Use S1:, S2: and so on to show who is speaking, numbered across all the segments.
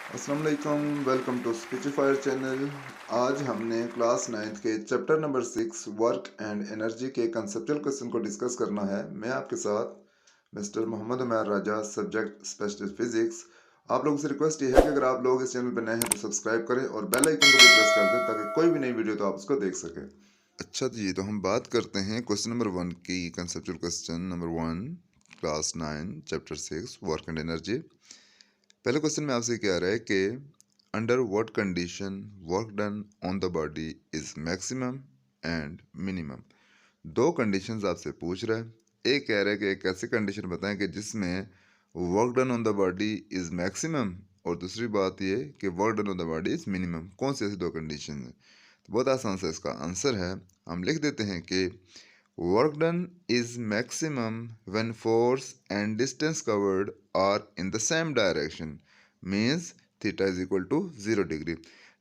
S1: अस्सलाम वालेकुम, welcome to स्पीचिफायर channel. आज हमने क्लास 9th के chapter number 6 work and energy के कंसेप्चुअल क्वेश्चन को डिस्कस करना है। मैं आपके साथ मिस्टर मोहम्मद उमर राजा, सब्जेक्ट स्पेशलिस्ट फिजिक्स। आप लोगों से रिक्वेस्ट ये है कि अगर आप लोग इस चैनल पर नए हैं तो सब्सक्राइब करें और बेल आइकन को भी प्रेस कर दें ताकि कोई भी नई वीडियो तो आप उसको देख सकें। अच्छा जी, तो हम बात करते हैं क्वेश्चन नंबर 1 की। Conceptual question number 1, class 9 chapter 6 work and energy. पहले क्वेश्चन में आपसे कह रहा है कि under what condition work done on the body is maximum and minimum. दो कंडीशंस आपसे पूछ रहा है। एक कह रहा है कि एक ऐसी कंडीशन बताएं कि जिसमें work done on the body is maximum, और दूसरी बात ये कि work done on the body is minimum. कौन सी ऐसी दो कंडीशन है? तो बहुत आसान सा इसका आंसर है। हम लिख देते हैं कि work done is maximum when force and distance covered are in the same direction, means theta is equal to 0 degree.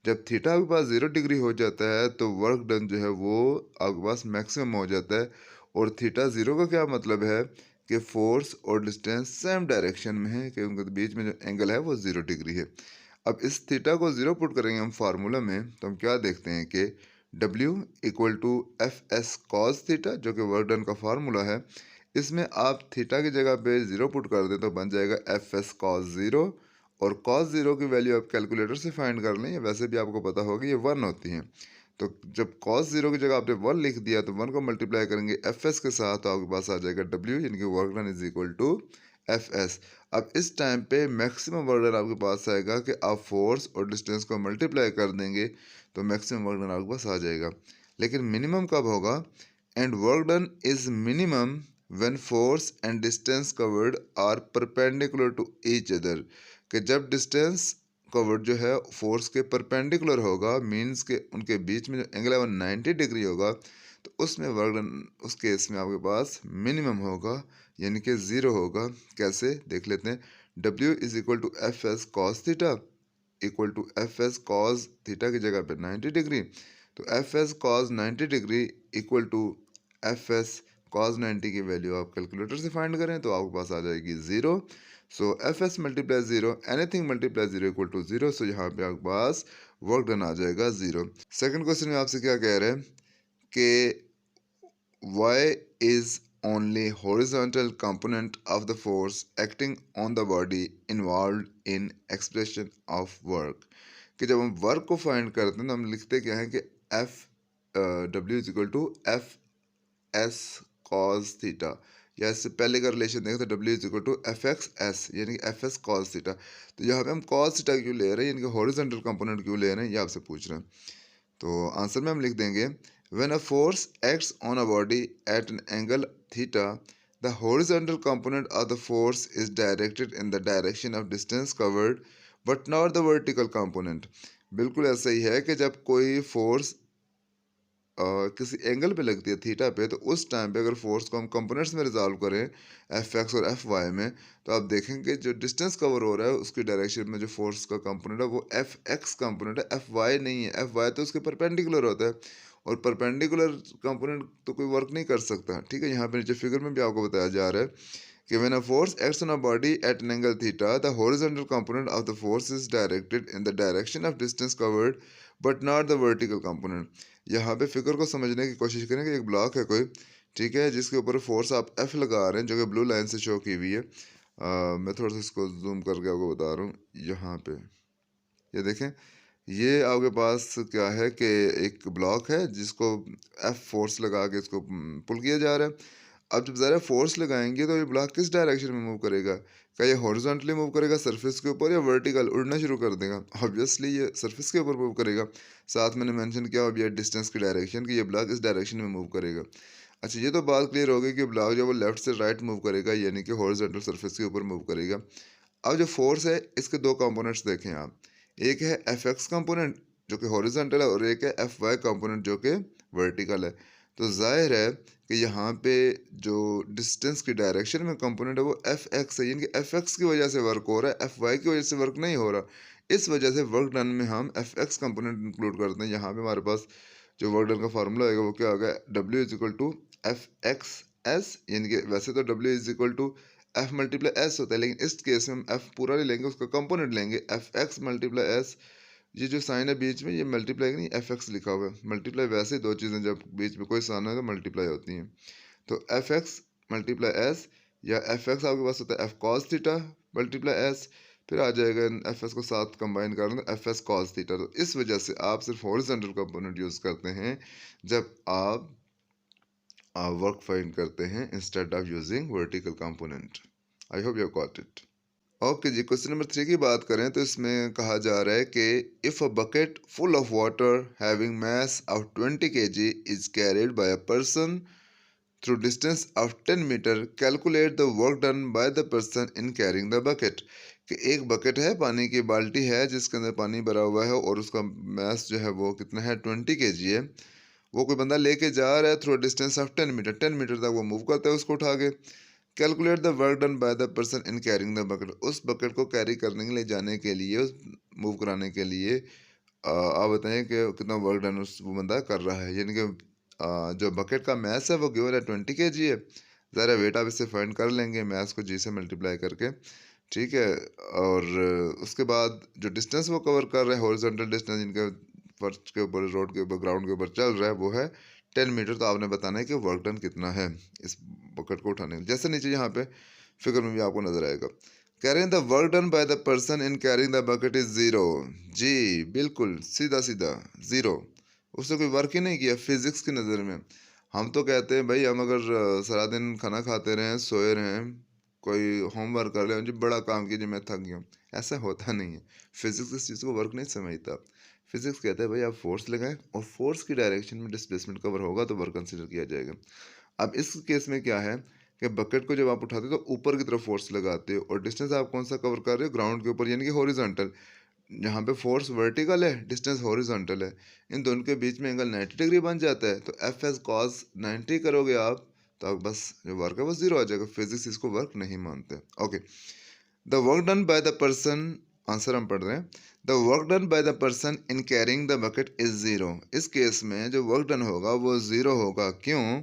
S1: जब थीटा आपके पास 0 डिग्री हो जाता है तो वर्क डन जो है वो आपके पास मैक्सिमम हो जाता है। और थीटा 0 का क्या मतलब है कि फोर्स और डिस्टेंस सेम डायरेक्शन में है, कि उनके बीच में जो एंगल है वो 0 डिग्री है। अब इस थीटा को 0 पुट करेंगे हम फार्मूला में, तो हम क्या देखते हैं कि W equal to F S cos theta, जो कि वर्क डन का फार्मूला है। इसमें आप थीटा की जगह पे 0 पुट कर दें तो बन जाएगा एफ एस कॉस 0। और कॉस 0 की वैल्यू आप कैलकुलेटर से फाइंड कर लें, या वैसे भी आपको पता होगा ये 1 होती है। तो जब कॉस 0 की जगह आपने 1 लिख दिया तो 1 को मल्टीप्लाई करेंगे एफ एस के साथ, तो आपके पास आ जाएगा W, यानी कि work done is equal to F S. अब इस टाइम पे मैक्सिमम वर्क डन आपके पास आएगा कि आप फोर्स और डिस्टेंस को मल्टीप्लाई कर देंगे तो मैक्सिमम वर्क डन आपके पास आ जाएगा। लेकिन मिनिमम कब होगा? And work done is minimum when force and distance covered are perpendicular to each other, कि जब डिस्टेंस कवर्ड जो है फोर्स के परपेंडिकुलर होगा, मीन्स के उनके बीच में जो एंगल है वो 90 डिग्री होगा, तो उसमें वर्क डन उस केस में आपके पास मिनिमम होगा, यानी कि 0 होगा। कैसे देख लेते हैं। W is equal to F S cos theta equal to F S cos theta की जगह पे 90 डिग्री, तो F S cos 90 degree equal to F S cos 90 की वैल्यू आप कैलकुलेटर से फाइंड करें तो आपके पास आ जाएगी 0। So F S multiply 0, anything multiply 0 equal to 0। So यहाँ पे आपके पास वर्क डन आ जाएगा 0। सेकंड क्वेश्चन में आपसे क्या कह रहे हैं कि y is only horizontal component of the force acting on the body involved in expression of work। कि जब हम वर्क को फाइंड करते हैं तो हम लिखते क्या है कि F W is equal to F S cos theta, या इससे पहले का रिलेशन देखें तो W is equal to F X S, यानी कि एफ एस कॉस थीटा। तो यहाँ पे हम कॉस थीटा क्यों ले रहे हैं, यानी कि हॉरिजॉन्टल कंपोनेंट क्यों ले रहे हैं, ये आपसे पूछ रहे हैं। तो आंसर में हम लिख देंगे when a force acts on a body at an angle theta, the horizontal component of the force is directed in the direction of distance covered but not the vertical component। बिल्कुल ऐसा ही है कि जब कोई फोर्स किसी angle पे लगती है थीटा पे, तो उस टाइम पे अगर फोर्स को हम कंपोनेंट्स में रिजॉल्व करें एफ एक्स और एफ वाई में, तो आप देखेंगे जो डिस्टेंस कवर हो रहा है उसकी डायरेक्शन में जो फोर्स का कंपोनेंट है वो एफ एक्स कंपोनेंट है, एफ वाई नहीं है। एफ वाई तो उसके परपेंडिकुलर होता है, और परपेंडिकुलर कंपोनेंट तो कोई वर्क नहीं कर सकता। ठीक है, यहाँ पे नीचे फिगर में भी आपको बताया जा रहा है कि when a force acts on a body at an angle theta, the horizontal component of the force is directed in the direction of distance covered but not the vertical component। यहाँ पे फिगर को समझने की कोशिश करें कि एक block है कोई, ठीक है, जिसके ऊपर फोर्स आप F लगा रहे हैं जो कि ब्लू लाइन से शो की हुई है। मैं थोड़ा सा इसको जूम करके आपको बता रहा हूँ। यहाँ पे ये देखें, ये आपके पास क्या है कि एक ब्लॉक है जिसको F फोर्स लगा के इसको पुल किया जा रहा है। अब जब ज़रा फोर्स लगाएंगे तो ये ब्लॉक किस डायरेक्शन में मूव करेगा? क्या ये हॉरिजॉन्टली मूव करेगा सरफेस के ऊपर, या वर्टिकल उड़ना शुरू कर देगा? ऑब्वियसली ये सरफेस के ऊपर मूव करेगा। साथ मैंने मेंशन किया अब ये डिस्टेंस की डायरेक्शन कि ये ब्लॉक इस डायरेक्शन में मूव करेगा। अच्छा, ये तो बात क्लियर हो गई कि ब्लॉक जो वो लेफ्ट से राइट मूव करेगा, यानी कि हॉरिजॉन्टल सरफेस के ऊपर मूव करेगा। अब जो फोर्स है इसके दो कंपोनेंट्स देखें आप। एक है एफ एक्स कंपोनेंट जो कि हॉरिजॉन्टल है, और एक है एफ वाई कंपोनेंट जो कि वर्टिकल है। तो जाहिर है कि यहाँ पे जो डिस्टेंस की डायरेक्शन में कंपोनेंट है वो एफ एक्स है, यानी कि एफ एक्स की वजह से वर्क हो रहा है, एफ वाई की वजह से वर्क नहीं हो रहा। इस वजह से वर्क डन में हम एफ एक्स कंपोनेंट इंक्लूड करते हैं। यहाँ पे हमारे पास जो वर्क डन का फार्मूला होगा वो क्या होगा? W is equal to F X S, यानी कि वैसे तो W is equal to F multiply S होता है, लेकिन इस केस में हम एफ पूरा नहीं लेंगे, उसका कंपोनेंट लेंगे। एफ एक्स मल्टीप्लाई एस, ये जो साइन है बीच में ये मल्टीप्लाई नहीं एफ एक्स लिखा हुआ है। मल्टीप्लाई वैसे दो चीज़ें जब बीच में कोई साइन है तो मल्टीप्लाई होती हैं। तो एफ एक्स मल्टीप्लाई एस, या एफ एक्स आपके पास होता है F cos theta multiply S, फिर आ जाएगा एफ एस को साथ कंबाइन कर लें एफ एस कॉस थीटा। तो इस वजह से आप सिर्फ हॉरिजॉन्टल कंपोनेंट यूज़ करते हैं जब आप वर्क फाइंड करते हैं instead of using vertical component. I hope you got it. Okay जी, क्वेश्चन नंबर 3 की बात करें तो इसमें कहा जा रहा है कि if a bucket full of water having mass of 20 kg is carried by a person through distance of 10 metre, calculate the work done by the person in carrying the bucket. कि एक बकेट है, पानी की बाल्टी है जिसके अंदर पानी भरा हुआ है और उसका मास जो है वो कितना है 20 kg है। वो कोई बंदा लेके जा रहा है through distance of 10 metre, 10 metre तक वो मूव करता है उसको उठा के। Calculate the work done by the person in carrying the bucket. उस बकेट को कैरी करने के लिए जाने के लिए, उस मूव कराने के लिए आप बताएं कि कितना वर्क डन उस वो बंदा कर रहा है। यानी कि जो बकेट का मैस है वो गिवन है 20 kg है। ज़रा वेट आप इससे फाइंड कर लेंगे मैस को जी से मल्टीप्लाई करके, ठीक है। और उसके बाद जो डिस्टेंस वो कवर कर रहा है, हॉरिजॉन्टल डिस्टेंस इनके फर्श के ऊपर, रोड के ऊपर, ग्राउंड के ऊपर चल रहा है, वो है 10 मीटर। तो आपने बताना है कि वर्क डन कितना है इस बकेट को उठाने में। जैसे नीचे यहाँ पे फिगर में भी आपको नजर आएगा, कह रहे हैं the work done by the person in carrying the bucket is 0। जी बिल्कुल सीधा सीधा 0, उसने कोई वर्क ही नहीं किया फिजिक्स की नज़र में। हम तो कहते हैं भाई हम अगर सारा दिन खाना खाते रहें, सोए रहें, कोई होमवर्क कर ले, मुझे बड़ा काम कीजिए मैं थक गया, ऐसा होता नहीं है। फिजिक्स इस चीज़ को वर्क नहीं समझता। फिजिक्स कहता है भाई आप फोर्स लगाएं और फोर्स की डायरेक्शन में डिस्प्लेसमेंट कवर होगा तो वर्क कंसिडर किया जाएगा। अब इस केस में क्या है कि बकेट को जब आप उठाते हो तो ऊपर की तरफ फोर्स लगाते हो और डिस्टेंस आप कौन सा कवर कर रहे हो, ग्राउंड के ऊपर, यानी कि हॉरिजॉन्टल। यहाँ पे फोर्स वर्टिकल है, डिस्टेंस हॉरिजॉन्टल है, इन दोनों के बीच में एंगल 90 डिग्री बन जाता है। तो एफ एस कॉस 90 करोगे आप तो आप बस जो वर्क है वो 0 आ जाएगा। फिजिक्स इसको वर्क नहीं मानते। Okay, the work done by the person, answer हम पढ़ रहे हैं। The work done by the person in carrying the bucket is 0। इस केस में जो वर्क डन होगा वो 0 होगा। क्यों?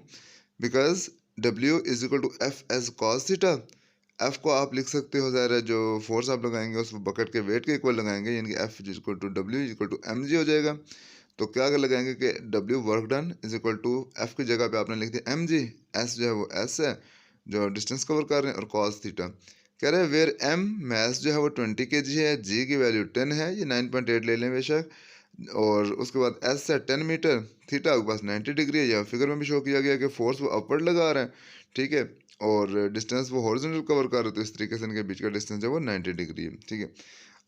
S1: Because W is equal to F S cos theta. F को आप लिख सकते हो, ज़रा जो फोर्स आप लगाएंगे उस बकेट के वेट के इक्वल लगाएंगे, यानी कि F is equal to W is equal to M G हो जाएगा। तो क्या अगर लगाएंगे कि W work done is equal to F की जगह पे आपने लिख दिया एम जी, एस जो है वो एस है जो डिस्टेंस कवर कर रहे हैं, और कॉस थीटा। कह रहे हैं वेयर एम मैस जो है वो 20 kg है, जी की वैल्यू 10 है, ये 9.8 ले लें बेशक, और उसके बाद एस है 10 मीटर, थीटा के पास 90 डिग्री है। या फिगर में भी शो किया गया कि फोर्स वो अपवर्ड लगा रहे हैं, ठीक है, और डिस्टेंस वो हॉरिजॉन्टल कवर कर रहे हैं, तो इस तरीके से इनके बीच का डिस्टेंस है वो 90 डिग्री है, ठीक है।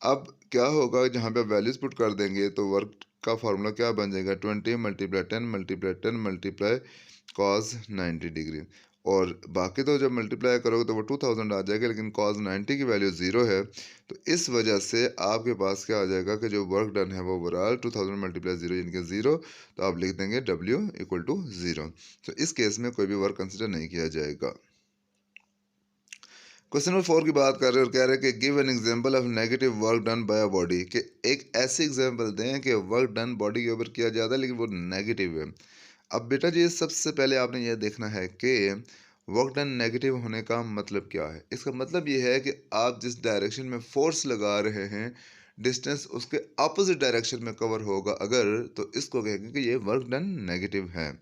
S1: अब क्या होगा, जहाँ पे वैल्यूज पुट कर देंगे तो वर्क का फार्मूला क्या बन जाएगा, 20 multiply 10 multiply 10 multiply cos 90 degree. और बाकी तो जब मल्टीप्लाई करोगे तो वो 2000 आ जाएगा, लेकिन कॉस 90 की वैल्यू 0 है। तो इस वजह से आपके पास क्या आ जाएगा कि जो वर्क डन है वो ओवरऑल 2000 मल्टीप्लाई 0 यानी कि 0। तो आप लिख देंगे W इक्वल टू 0। तो इस केस में कोई भी वर्क कंसिडर नहीं किया जाएगा। क्वेश्चन नंबर 4 की बात कर रहे हैं और कह रहे हैं कि give an example of negative work done bye a body. कि एक ऐसी एग्जांपल दें कि वर्क डन बॉडी के ऊपर किया जाता है लेकिन वो नेगेटिव है। अब बेटा जी सबसे पहले आपने ये देखना है कि वर्क डन नेगेटिव होने का मतलब क्या है। इसका मतलब ये है कि आप जिस डायरेक्शन में फोर्स लगा रहे हैं डिस्टेंस उसके अपोजिट डायरेक्शन में कवर होगा अगर, तो इसको कहेंगे कि ये वर्क डन नेगेटिव है।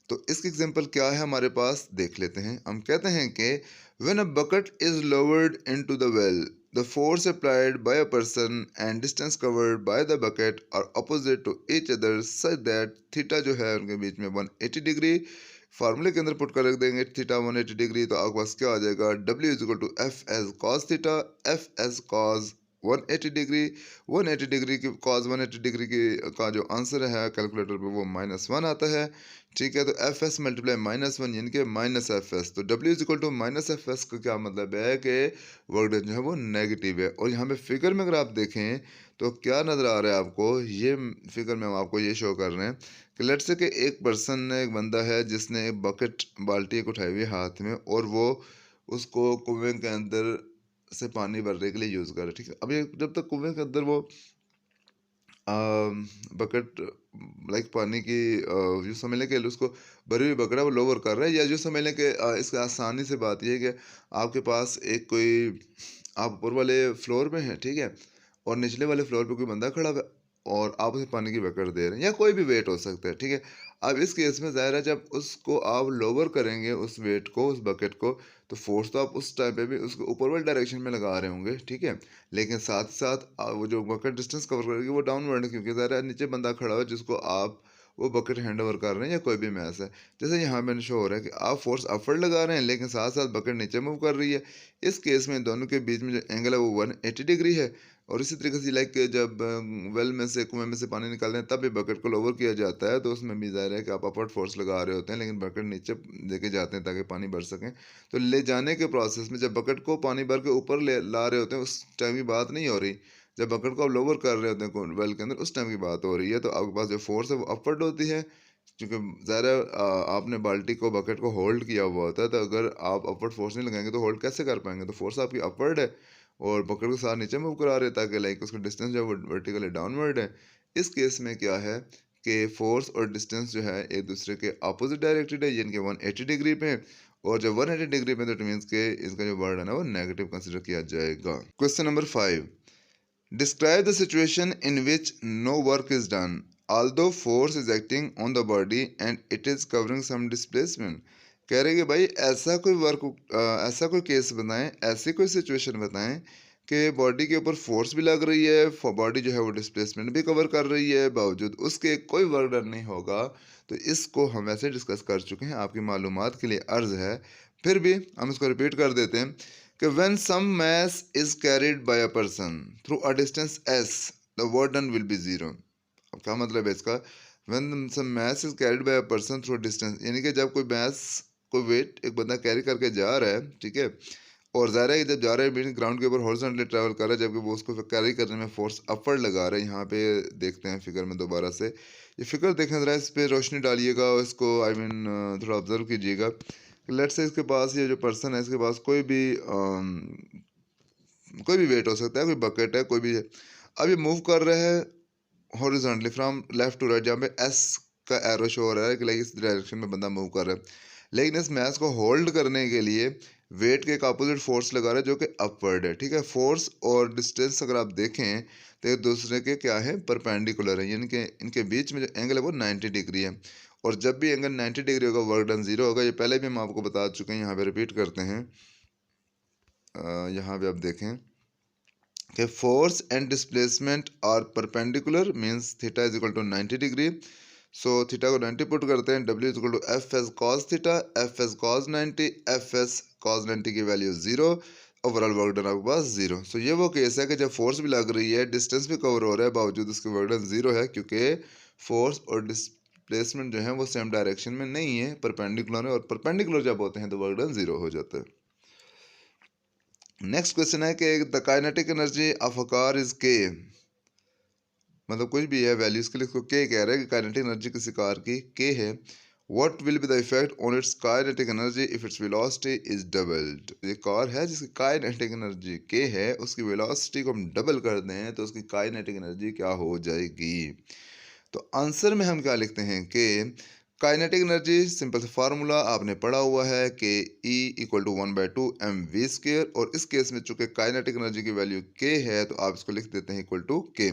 S1: तो इसकी एग्जांपल क्या है हमारे पास, देख लेते हैं। हम कहते हैं कि when a bucket is lowered into the well, the force applied by a person and distance covered by the bucket are opposite to each other such that theta जो है उनके बीच में 180 डिग्री। फार्मूले के अंदर पुट कर रख देंगे थीटा 180 डिग्री, तो आपके पास क्या आ जाएगा, W is equal to F S cos theta, F S cos 180 degree. 180 degree की कॉस 180 डिग्री की का जो आंसर है कैलकुलेटर पे वो -1 आता है, ठीक है। तो एफ एस मल्टीप्लाई -1 यानी कि माइनस एफ एस। तो W is equal to minus F S का क्या मतलब है कि वर्क डन जो है वो नेगेटिव है। और यहाँ पे फिगर में अगर आप देखें तो क्या नज़र आ रहा है आपको, ये फिगर में हम आपको ये शो कर रहे हैं कि लेट्स से कि एक पर्सन ने, एक बंदा है जिसने एक बकेट बाल्टी एक उठाई हुई है हाथ में और वो उसको कुएं के अंदर से पानी भरने के लिए यूज़ कर रहा है, ठीक है। अब ये जब तक कुएं के अंदर वो बकेट लाइक पानी की जो समझ लें कि उसको भरी हुई बकेट है वो लोवर कर रहा है, या जो समझ लें कि इसका आसानी से बात ये है कि आपके पास एक कोई आप ऊपर वाले फ्लोर पे हैं, ठीक है, और निचले वाले फ्लोर पे कोई बंदा खड़ा हुआ है और आप उसे पानी की बकेट दे रहे हैं, या कोई भी वेट हो सकता है, ठीक है। अब इस केस में ज़ाहिर है जब उसको आप लोवर करेंगे उस वेट को, उस बकेट को, तो फोर्स तो आप उस टाइम पे भी उसको ऊपर वाली डायरेक्शन में लगा रहे होंगे, ठीक है। लेकिन साथ ही साथ वो जो बकेट डिस्टेंस कवर करेगी वो डाउनवर्ड है, क्योंकि ज़ाहिर है नीचे बंदा खड़ा हुआ है जिसको आप वो बकेट हैंड ओवर कर रहे हैं, या कोई भी मैस है। जैसे यहाँ मैंने शो हो रहा है कि आप फोर्स अपवर्ड लगा रहे हैं लेकिन साथ साथ बकेट नीचे मूव कर रही है। इस केस में दोनों के बीच में जो एंगल है वो 180 डिग्री है। और इसी तरीके से लाइक जब वेल में से, कुएं में से पानी निकालते हैं तब भी बकेट को लोवर किया जाता है, तो उसमें भी ज़ाहिर है कि आप अपवर्ड फोर्स लगा रहे होते हैं लेकिन बकेट नीचे लेके जाते हैं ताकि पानी भर सकें। तो ले जाने के प्रोसेस में जब बकेट को पानी भर के ऊपर ले ला रहे होते हैं उस टाइम की बात नहीं हो रही, जब बकेट को आप लोवर कर रहे होते हैं वेल के अंदर उस टाइम की बात हो रही है। तो आपके पास जो फोर्स है वो अपवर्ड होती है, क्योंकि ज़ाहिर है आपने बाल्टी को, बकेट को होल्ड किया हुआ होता है, तो अगर आप अपवर्ड फोर्स नहीं लगाएंगे तो होल्ड कैसे कर पाएंगे। तो फोर्स आपकी अपवर्ड है और बकेट को साथ नीचे मूव करा रहे हैं ताकि लाइक उसका डिस्टेंस जो है वो वर्टिकली डाउनवर्ड है। इस केस में क्या है कि फोर्स और डिस्टेंस जो है एक दूसरे के अपोजिट डायरेक्टेड है, यानी कि 180 डिग्री पे है। और जब 180 डिग्री पे, तो इट मीन्स के इसका जो वर्ड है ना वो नेगेटिव कंसिडर किया जाएगा। Question number 5, describe the situation in which no work is done, although force is acting on the body and it is covering some displacement। कह रहे कि भाई ऐसा कोई वर्क, ऐसा कोई केस बताएं, ऐसी कोई सिचुएशन बताएं कि बॉडी के ऊपर फोर्स भी लग रही है, बॉडी जो है वो डिस्प्लेसमेंट भी कवर कर रही है, बावजूद उसके कोई वर्क डन नहीं होगा। तो इसको हम वैसे डिस्कस कर चुके हैं, आपकी मालूमात के लिए अर्ज है, फिर भी हम इसको रिपीट कर देते हैं कि when some mass is carried by a person through a distance s, the work done will be zero। अब क्या मतलब है इसका? when some mass is carried by a person through a distance, यानी कि जब कोई mass, कोई वेट एक बंदा कैरी करके जा रहा है, ठीक है, और ज़ाहिर है कि जब जा रहा है मीन ग्राउंड के ऊपर हॉरिजॉन्टली ट्रैवल कर रहा है, जबकि वो उसको कैरी करने में फोर्स अपवर्ड लगा रहा है। यहाँ पे देखते हैं फिगर में दोबारा से, ये फिगर देखें ज़रा, इस पर रोशनी डालिएगा, इसको आई मीन थोड़ा ऑब्जर्व कीजिएगा। लेट्स से इसके पास ये जो पर्सन है इसके पास कोई भी वेट हो सकता है, कोई बकेट है, कोई भी है। अब ये मूव कर रहे हैं horizontally from left to right, जहाँ पे एस का एरो शो हो रहा है कि लाइक इस डायरेक्शन में बंदा मूव कर रहा है। लेकिन इस मैस को होल्ड करने के लिए वेट के एक अपोजिट फोर्स लगा रहा है जो कि अपवर्ड है, ठीक है। फोर्स और डिस्टेंस अगर आप देखें तो एक दूसरे के क्या है, परपेंडिकुलर है, यानी कि इनके बीच में जो एंगल है वो 90 डिग्री है। और जब भी एंगल 90 डिग्री होगा वर्क डन जीरो होगा। ये पहले भी हम आपको बता चुके हैं, यहाँ पे रिपीट करते हैं। यहाँ पे आप देखें कि force and displacement are perpendicular, means theta is equal to 90 degree. So theta को 90 पुट करते हैं, W is equal to F S cos theta, F S cos 90, F S cos 90 की वैल्यू 0, ओवरऑल वर्क डन आपके पास 0। सो ये वो case है कि जब फोर्स भी लग रही है, डिस्टेंस भी कवर हो रहा है, बावजूद उसके वर्क डन 0 है, क्योंकि फोर्स और डिस्प्लेसमेंट जो है वो सेम डायरेक्शन में नहीं है, परपेंडिकुलर है, और परपेंडिकुलर जब होते हैं तो वर्क डन 0 हो जाता है। नेक्स्ट क्वेश्चन है कि the kinetic energy of a car is के, मतलब कुछ भी है वैल्यूज के लिए इसको के कह रहा है कि काइनेटिक एनर्जी किसी कार की के है। What will be the effect on it's kinetic energy if its velocity is doubled. ये कार है जिसकी काइनेटिक एनर्जी के है, उसकी वेलोसिटी को हम डबल कर दें तो उसकी काइनेटिक एनर्जी क्या हो जाएगी। तो आंसर में हम क्या लिखते हैं कि काइनेटिक एनर्जी सिंपल सा फार्मूला आपने पढ़ा हुआ है कि E इक्वल टू 1/2 mv²। और इस केस में चूंकि काइनेटिक एनर्जी की वैल्यू k है तो आप इसको लिख देते हैं equal to k।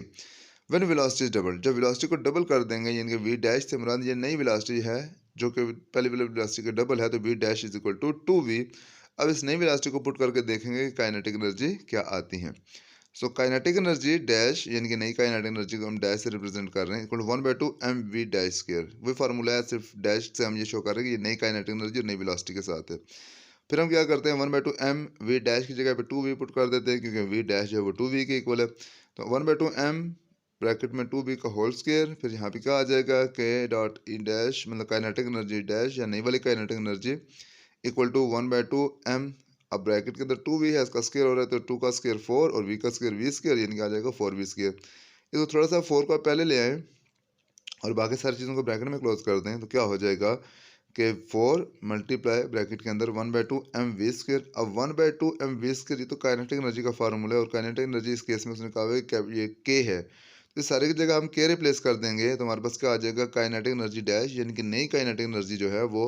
S1: When velocity is double, जब वेलोसिटी को डबल कर देंगे, यानी कि v डैश से मुराद ये नई वेलोसिटी है जो कि पहली वेलोसिटी के डबल है, तो v dash is equal to 2v। अब इस नई वेलोसिटी को पुट करके देखेंगे कि काइनेटिक एनर्जी क्या आती है। सो काइनेटिक एनर्जी डैश, यानी कि नई काइनेटिक एनर्जी को हम डैश से रिप्रेजेंट कर रहे हैं, equal to 1/2 mv dash square. वही फार्मूला है, सिर्फ डैश से हम ये शो कर रहे हैं कि ये नई काइनेटिक एनर्जी और नई वेलोसिटी के साथ है। फिर हम क्या करते हैं, 1/2 mv डैश की जगह पे 2v पुट कर देते हैं, क्योंकि v डैश जो है वो 2v के इक्वल है। तो 1/2 m ब्रैकेट में 2v का होल स्क्वायर, फिर यहाँ पे क्या आ जाएगा k डॉट ई डैश, मतलब काइनेटिक एनर्जी डैश या नई वाली kinetic energy equal to 1/2 m। अब ब्रैकेट के अंदर 2v है, इसका स्क्वायर हो रहा है तो 2 का स्क्वायर 4 और v का स्क्वायर v², यानी कि आ जाएगा 4v²। इसको थोड़ा सा 4 को आप पहले ले आएँ और बाकी सारी चीज़ों को ब्रैकेट में क्लोज कर दें, तो क्या हो जाएगा कि 4 मल्टीप्लाई ब्रैकेट के अंदर 1/2 mv²। अब 1/2 mv², ये तो काइनेटिक एनर्जी का फार्मूला है, और काइनेटिक एनर्जी इस केस में उसने कहा है कि ये k है, इस सारे की जगह हम के रिप्लेस कर देंगे तो हमारे पास क्या आ जाएगा, काइनेटिक एनर्जी डैश, यानी कि नई काइनेटिक एनर्जी जो है वो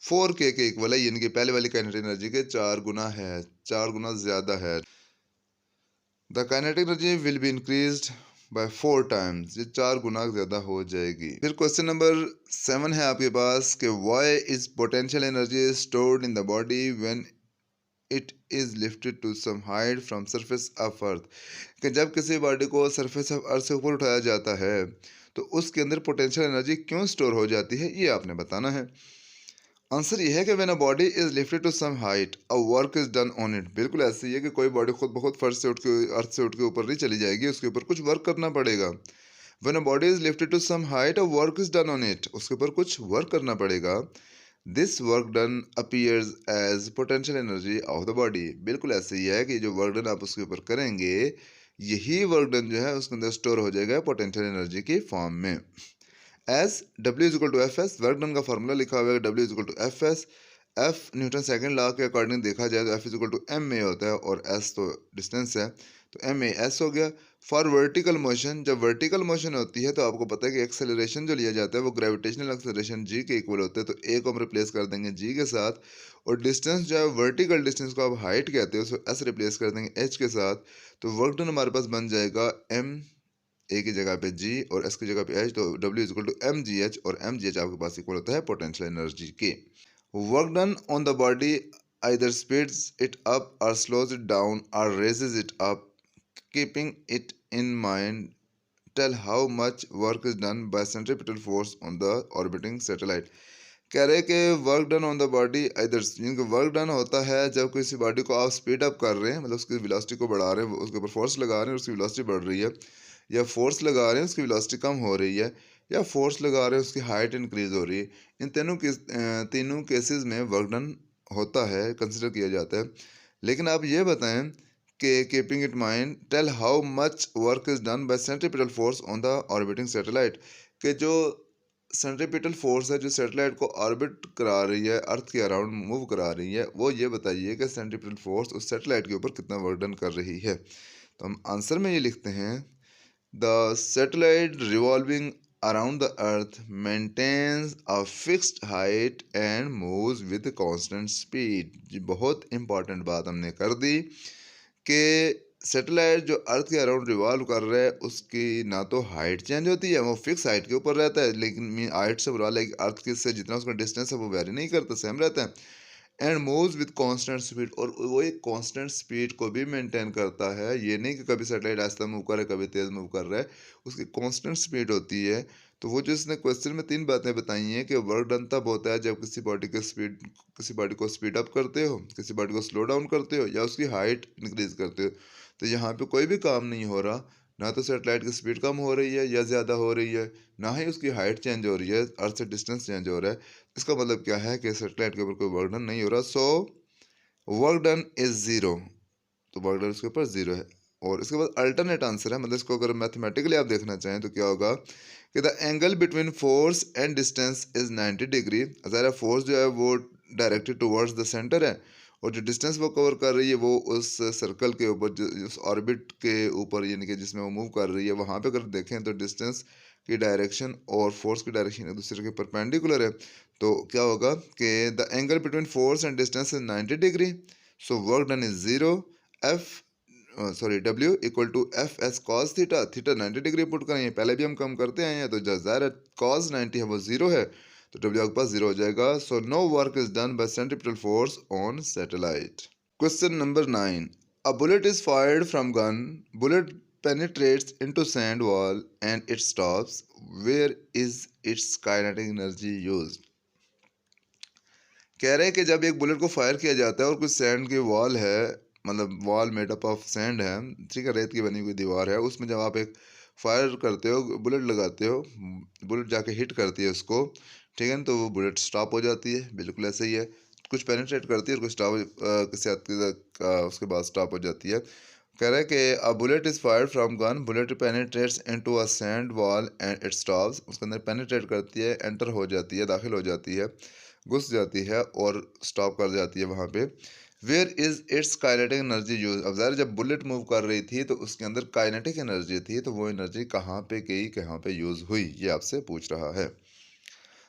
S1: 4k के इक्वल है, यानी कि पहले वाली काइनेटिक एनर्जी के 4 गुना है, 4 गुना ज़्यादा है। The kinetic energy will be increased by 4 times, ये 4 गुना ज़्यादा हो जाएगी। फिर क्वेश्चन नंबर 7 है आपके पास कि why is potential energy stored in the body when it is lifted to some height from surface of earth, कि जब किसी बॉडी को सरफेस ऑफ अर्थ से ऊपर उठाया जाता है तो उसके अंदर पोटेंशियल एनर्जी क्यों स्टोर हो जाती है, ये आपने बताना है। आंसर ये है कि when a body is lifted to some height a work is done on it. बिल्कुल ऐसे ही है कि कोई बॉडी खुद ब खुद फर्श से उठ के अर्थ से उठ के ऊपर नहीं चली जाएगी, उसके ऊपर कुछ वर्क करना पड़ेगा। When a body is lifted to some height a work is done on it, उसके ऊपर कुछ वर्क करना पड़ेगा। This work done appears as potential energy of the body. बिल्कुल ऐसे ही है कि जो वर्क डन आप उसके ऊपर करेंगे, यही वर्क डन जो है उसके अंदर स्टोर हो जाएगा पोटेंशियल एनर्जी की फॉर्म में। As W is equal to F S, work done का फॉर्मूला लिखा हुआ है W is equal to F S. F Newton second law के अकॉर्डिंग देखा जाए तो F is equal to M A होता है और एस तो डिस्टेंस है, तो एम ए एस हो गया। फॉर वर्टिकल मोशन, जब वर्टिकल मोशन होती है तो आपको पता है कि एक्सेलरेशन जो लिया जाता है वो ग्रेविटेशनल एक्सेलरेशन जी के इक्वल होते हैं, तो ए को हम रिप्लेस कर देंगे जी के साथ, और डिस्टेंस जो है वर्टिकल डिस्टेंस को आप हाइट कहते हो, उसको एस रिप्लेस कर देंगे एच के साथ, तो वर्क डन हमारे पास बन जाएगा एम ए की जगह पे जी और एस की जगह पे एच, तो W is equal to M G H, और एम जी एच आपके पास इक्वल होता है पोटेंशियल एनर्जी के। Work done on the body either speeds it up or slows it down or raises it up, keeping it in mind, tell how much work is done by centripetal force on the orbiting satellite। कह रहे कि work done on the body इधर work done होता है जब किसी body को आप स्पीड अप कर रहे हैं, मतलब उसकी वेलोसिटी को बढ़ा रहे हैं, उसके ऊपर फोर्स लगा रहे हैं, उसकी वेलोसिटी बढ़ रही है, या फोर्स लगा रहे हैं उसकी वेलोसिटी कम हो रही है, या फोर्स लगा रहे हैं उसकी हाइट इंक्रीज हो रही है। इन तीनों केसेस में वर्क डन होता है, कंसिडर किया जाता है। लेकिन आप ये बताएं कि keeping it mind, tell how much work is done by centripetal force on the orbiting satellite, कि जो सेंट्रीपिटल फोर्स है जो सैटेलाइट को ऑर्बिट करा रही है, अर्थ के अराउंड मूव करा रही है, वो ये बताइए कि सेंट्रीपिटल फोर्स उस सैटेलाइट के ऊपर कितना वर्क डन कर रही है। तो हम आंसर में ये लिखते हैं, the satellite revolving around the earth maintains a fixed height and moves with constant speed. बहुत इंपॉर्टेंट बात हमने कर दी कि सैटेलाइट जो अर्थ के अराउंड रिवॉल्व कर रहा है उसकी ना तो हाइट चेंज होती है, वो फिक्स हाइट के ऊपर रहता है, लेकिन हाइट से बुरा है कि अर्थ के से जितना उसका डिस्टेंस है वो वेरी नहीं करता, सेम रहता है। And moves with constant speed, और वो एक कांस्टेंट स्पीड को भी मेंटेन करता है, ये नहीं कि कभी सैटेलाइट आहिस्ता मूव कर रहा है कभी तेज मूव कर रहा है, उसकी कांस्टेंट स्पीड होती है। तो वो जो इसने क्वेश्चन में 3 बातें बताई हैं कि वर्क डन तब होता है जब किसी बॉडी को स्पीड अप करते हो, किसी बॉडी को स्लो डाउन करते हो, या उसकी हाइट इंक्रीज करते हो। तो यहाँ पे कोई भी काम नहीं हो रहा, ना तो सैटेलाइट की स्पीड कम हो रही है या ज़्यादा हो रही है, ना ही उसकी हाइट चेंज हो रही है, अर्थ से डिस्टेंस चेंज हो रहा है। इसका मतलब क्या है कि सैटेलाइट के ऊपर कोई वर्क डन नहीं हो रहा, सो वर्क डन इज ज़ीरो, तो वर्क डन उसके ऊपर ज़ीरो है। और इसके बाद अल्टरनेट आंसर है, मतलब इसको अगर मैथमेटिकली आप देखना चाहें तो क्या होगा कि the angle between force and distance is 90 degree. ज़रा फोर्स जो है वो डायरेक्टेड टुवर्ड्स द सेंटर है, और जो डिस्टेंस वो कवर कर रही है वो उस सर्कल के ऊपर, जो उस ऑर्बिट के ऊपर, यानी कि जिसमें वो मूव कर रही है, वहाँ पे अगर देखें तो डिस्टेंस की डायरेक्शन और फोर्स की डायरेक्शन एक दूसरे के परपेंडिकुलर है। तो क्या होगा कि the angle between force and distance is 90 degree, so work done is zero. F W equal to F S cos theta, theta 90 degree put करेंगे, पहले भी हम कम करते आए हैं, तो जो ज़ाहिर कॉस 90 है वो ज़ीरो है, तो डब्ल्यू आपके पास ज़ीरो हो जाएगा। So no work is done by centripetal force on satellite. Question number 9, a bullet is fired from gun, bullet penetrates into sand wall and it stops, where is its kinetic energy used। कह रहे हैं कि जब एक bullet को fire किया जाता है और कुछ सैंड की वॉल है, मतलब wall made up of sand है, ठीक है, रेत की बनी हुई दीवार है, उसमें जब आप एक फायर करते हो, बुलेट लगाते हो, बुलेट जाके हिट करती है उसको, ठीक है ना, तो वो बुलेट स्टॉप हो जाती है। बिल्कुल ऐसे ही है, कुछ पेनिट्रेट करती है और कुछ स्टॉप किसी हद तक उसके बाद स्टॉप हो जाती है। कह रहा है कि a bullet is fired from gun, bullet penetrates into a sand wall and it stops, उसके अंदर पेनिट्रेट करती है, एंटर हो जाती है, दाखिल हो जाती है, घुस जाती है और स्टॉप कर जाती है वहाँ पे। Where is its kinetic energy use. अब ज़रा जब बुलेट मूव कर रही थी तो उसके अंदर काइनेटिक एनर्जी थी, तो वो एनर्जी कहाँ पे गई, कहाँ पे यूज हुई, ये आपसे पूछ रहा है।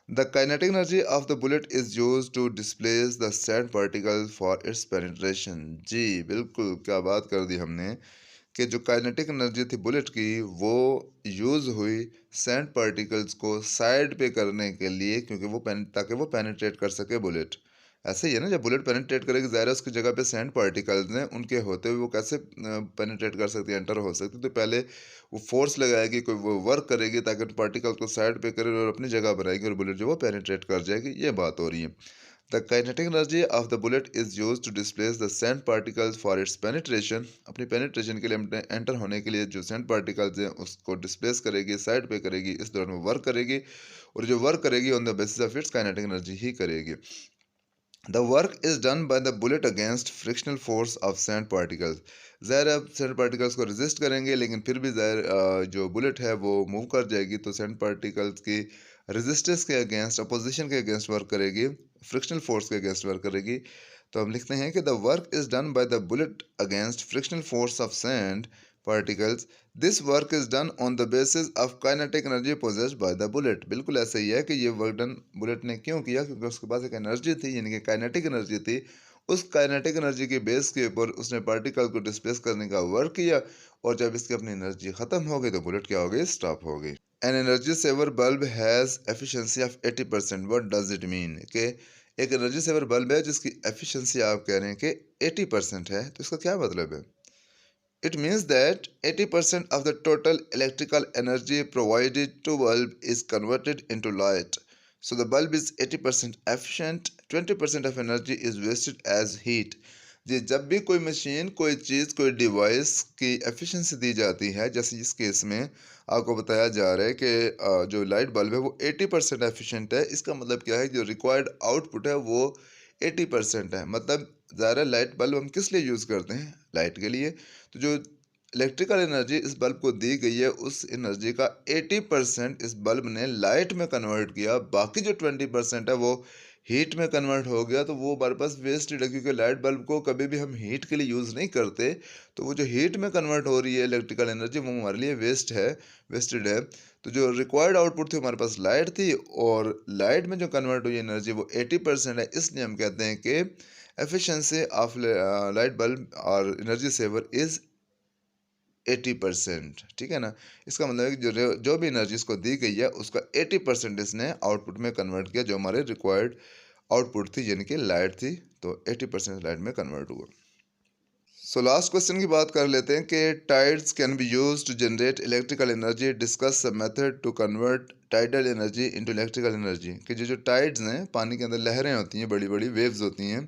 S1: The kinetic energy of the bullet is use to displace the sand particle for its penetration. जी बिल्कुल, क्या बात कर दी हमने कि जो काइनेटिक एनर्जी थी बुलेट की, वो यूज़ हुई सैंड पार्टिकल्स को साइड पे करने के लिए, क्योंकि वो ताकि वो पेनिट्रेट कर सके बुलेट। ऐसे ही है ना, जब बुलेट पेनिट्रेट करेगी ज़ाहिर है उसकी जगह पे सैंड पार्टिकल्स हैं, उनके होते हुए वो कैसे पेनिट्रेट कर सकती है, एंटर हो सकती है। तो पहले वो फोर्स लगाएगी, कोई वो वर्क करेगी ताकि उन पार्टिकल को साइड पे करे और अपनी जगह बनाएगी और बुलेट जो वो पेनिट्रेट कर जाएगी, ये बात हो रही है। The kinetic energy of the bullet is used to displace the sand particles for its penetration। अपनी penetration के लिए एंटर होने के लिए जो sand particles हैं उसको डिस्प्लेस करेगी, साइड पे करेगी, इस दौरान वो वर्क करेगी, और जो वर्क करेगी on the basis of its kinetic energy ही करेगी। The work is done by the bullet against frictional force of sand particles. ज़ाहिर है सैंड पार्टिकल्स को रेजिस्ट करेंगे, लेकिन फिर भी जो बुलेट है वो मूव कर जाएगी, तो सैंड पार्टिकल्स की रेजिस्टेंस के अगेंस्ट, अपोजिशन के अगेंस्ट वर्क करेगी, फ्रिक्शनल फोर्स के अगेंस्ट वर्क करेगी। तो हम लिखते हैं कि the work is done by the bullet against frictional force of sand particles. This work is done on the basis of kinetic energy possessed by the bullet. बिल्कुल ऐसा ही है कि ये वर्क डन बुलेट ने क्यों किया, क्योंकि उसके पास एक एनर्जी थी, यानी कि काइनेटिक एनर्जी थी। उस काइनेटिक एनर्जी के बेस के ऊपर उसने पार्टिकल को डिस्प्लेस करने का वर्क किया, और जब इसकी अपनी एनर्जी खत्म हो गई तो बुलेट क्या हो गई, स्टॉप हो गई। An energy saver bulb has efficiency of 80%। What does it mean कि एक एनर्जी सेवर बल्ब है जिसकी एफिशिएंसी आप कह रहे हैं कि 80% है, तो इसका क्या मतलब है? It means that 80% of the total electrical energy provided to bulb is converted into light. So the bulb is 80% efficient, 20% of energy is wasted as heat. जी, जब भी कोई मशीन, कोई चीज़, कोई डिवाइस की एफिशिएंसी दी जाती है, जैसे इस केस में आपको बताया जा रहा है कि जो लाइट बल्ब है वो 80% एफिशिएंट है, इसका मतलब क्या है, जो रिक्वायर्ड आउटपुट है वो 80% है। मतलब ज़ाहिर है लाइट बल्ब हम किस लिए यूज़ करते हैं, लाइट के लिए। तो जो इलेक्ट्रिकल एनर्जी इस बल्ब को दी गई है, उस एनर्जी का 80% इस बल्ब ने लाइट में कन्वर्ट किया, बाकी जो 20% है वो हीट में कन्वर्ट हो गया। तो वो हमारे पास वेस्टेड है, क्योंकि लाइट बल्ब को कभी भी हम हीट के लिए यूज़ नहीं करते, तो वो जो हीट में कन्वर्ट हो रही है इलेक्ट्रिकल एनर्जी, वो हमारे लिए वेस्टेड है। तो जो रिक्वायर्ड आउटपुट थी हमारे पास लाइट थी, और लाइट में जो कन्वर्ट हुई एनर्जी वो 80% है, इसलिए हम कहते हैं कि एफिशिएंसी ऑफ लाइट बल्ब और एनर्जी सेवर इज़ 80%। ठीक है ना, इसका मतलब है कि जो भी एनर्जी इसको दी गई है उसका 80% इसने आउटपुट में कन्वर्ट किया, जो हमारे रिक्वायर्ड आउटपुट थी यानी कि लाइट थी, तो 80% लाइट में कन्वर्ट हुआ। सो लास्ट क्वेश्चन की बात कर लेते हैं कि tides can be use to generate electrical energy, discuss the method to convert tidal energy into electrical energy. कि जो टाइड्स हैं, पानी के अंदर लहरें होती हैं, बड़ी बड़ी वेव्स होती हैं,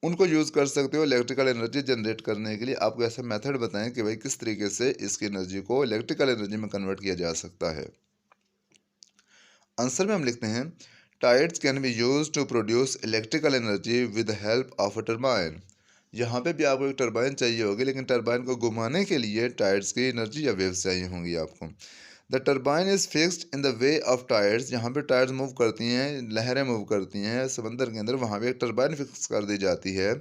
S1: उनको यूज़ कर सकते हो इलेक्ट्रिकल एनर्जी जनरेट करने के लिए। आपको ऐसा मेथड बताएं कि भाई किस तरीके से इसकी एनर्जी को इलेक्ट्रिकल एनर्जी में कन्वर्ट किया जा सकता है। आंसर में हम लिखते हैं tides can be use to produce electrical energy with help of a turbine. यहाँ पे भी आपको एक टरबाइन चाहिए होगी, लेकिन टरबाइन को घुमाने के लिए टाइड्स की एनर्जी या वेव्स चाहिए होंगी आपको। The turbine is fixed in the way of tyres. जहाँ पे टायर्स मूव करती हैं, लहरें मूव करती हैं समंदर के अंदर, वहाँ पे एक टरबाइन फिक्स कर दी जाती है।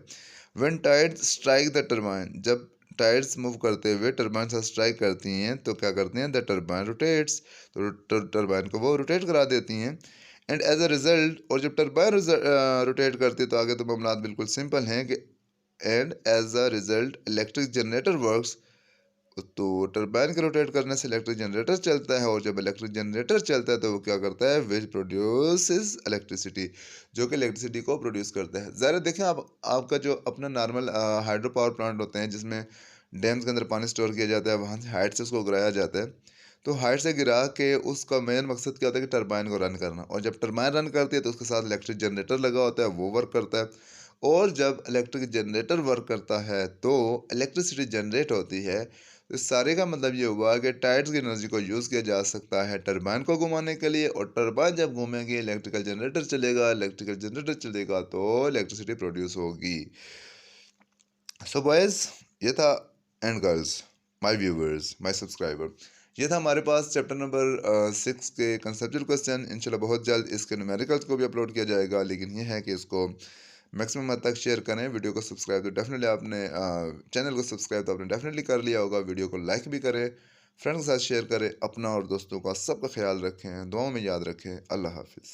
S1: When tyres strike the turbine, जब टायर्स मूव करते हुए टरबाइन से स्ट्राइक करती हैं तो क्या करती हैं, द टरबाइन रोटेट्स, तो टरबाइन को वो रोटेट करा देती हैं। एंड एज अ रिजल्ट, और जब टरबाइन रोटेट करती है तो आगे तो मामला बिल्कुल सिंपल हैं कि and as a result electric generator works. तो टरबाइन के रोटेट करने से इलेक्ट्रिक जनरेटर चलता है, और जब इलेक्ट्रिक जनरेटर चलता है तो वो क्या करता है, विच प्रोड्यूसेस इलेक्ट्रिसिटी, जो कि इलेक्ट्रिसिटी को प्रोड्यूस करता है। ज़रा देखें आप, आपका जो अपना नॉर्मल हाइड्रो पावर प्लांट होते हैं जिसमें डैम्स के अंदर पानी स्टोर किया जाता है, वहाँ से हाइट से उसको गिराया जाता है। तो हाइट से गिरा के उसका मेन मकसद क्या होता है कि टरबाइन को रन करना, और जब टरबाइन रन करती है तो उसके साथ इलेक्ट्रिक जनरेटर लगा होता है, वो वर्क करता है। और जब इलेक्ट्रिक जनरेटर वर्क करता है तो इलेक्ट्रिसिटी जनरेट होती है। तो इस सारे का मतलब ये हुआ कि टाइड्स की एनर्जी को यूज़ किया जा सकता है टरबाइन को घुमाने के लिए, और टरबाइन जब घूमेगी इलेक्ट्रिकल जनरेटर चलेगा, इलेक्ट्रिकल जनरेटर चलेगा तो इलेक्ट्रिसिटी प्रोड्यूस होगी। सो बॉयज़, ये था, and girls, my viewers, my subscriber, ये था हमारे पास चैप्टर नंबर 6 के कंसेप्चुअल क्वेश्चन। इंशाल्लाह बहुत जल्द इसके न्यूमेरिकल्स को भी अपलोड किया जाएगा, लेकिन ये है कि इसको मैक्सिमम हद तक शेयर करें। वीडियो को सब्सक्राइब तो डेफिनेटली आपने चैनल को सब्सक्राइब तो आपने डेफिनेटली कर लिया होगा। वीडियो को लाइक भी करें, फ्रेंड्स के साथ शेयर करें। अपना और दोस्तों का सबका ख्याल रखें, दुआओं में याद रखें। अल्लाह हाफिज़।